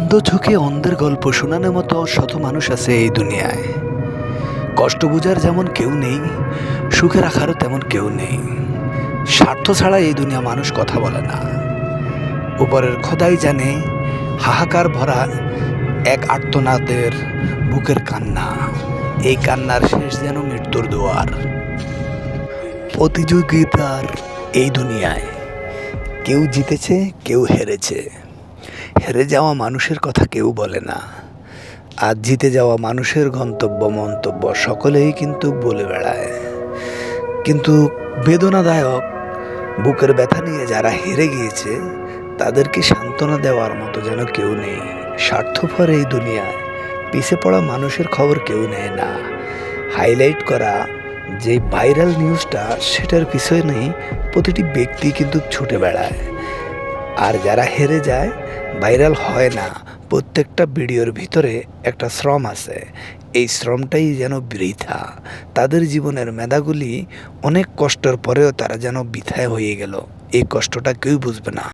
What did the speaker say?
অন্ধ চোখে অন্ধের গল্প শোনানোর মতো শত মানুষ আছে এই দুনিয়ায়। কষ্ট বোঝার যেমন কেউ নেই, সুখে রাখারও তেমন কেউ নেই। স্বার্থ ছাড়া এই দুনিয়া মানুষ কথা বলে না। উপরের খোদাই জানে হাহাকার ভরা এক আর্তনাদের বুকের কান্না। এই কান্নার শেষ যেন মৃত্যুর দুয়ার। প্রতিযোগিতার এই দুনিয়ায় কেউ জিতেছে, কেউ হেরেছে। হেরে যাওয়া মানুষের কথা কেউ বলে না, আর জিতে যাওয়া মানুষের গন্তব্য মন্তব্য সকলেই কিন্তু বলে বেড়ায়। কিন্তু বেদনাদায়ক বুকের ব্যথা নিয়ে যারা হেরে গিয়েছে তাদেরকে সান্ত্বনা দেওয়ার মতো যেন কেউ নেই। স্বার্থপর এই দুনিয়ায় পিছে পড়া মানুষের খবর কেউ নেয় না। হাইলাইট করা যে ভাইরাল নিউজটা, সেটার পিছনেই প্রতিটি ব্যক্তি কিন্তু ছুটে বেড়ায়। আর যারা হেরে যায়, ভাইরাল হয় না, প্রত্যেকটা ভিডিওর ভিতরে একটা শ্রম আছে। এই শ্রমটাই যেন বৃথা। তাদের জীবনের মেধাগুলি অনেক কষ্টের পরেও তারা যেন বৃথায় হয়ে গেল। এই কষ্টটা কেউ বুঝবে না।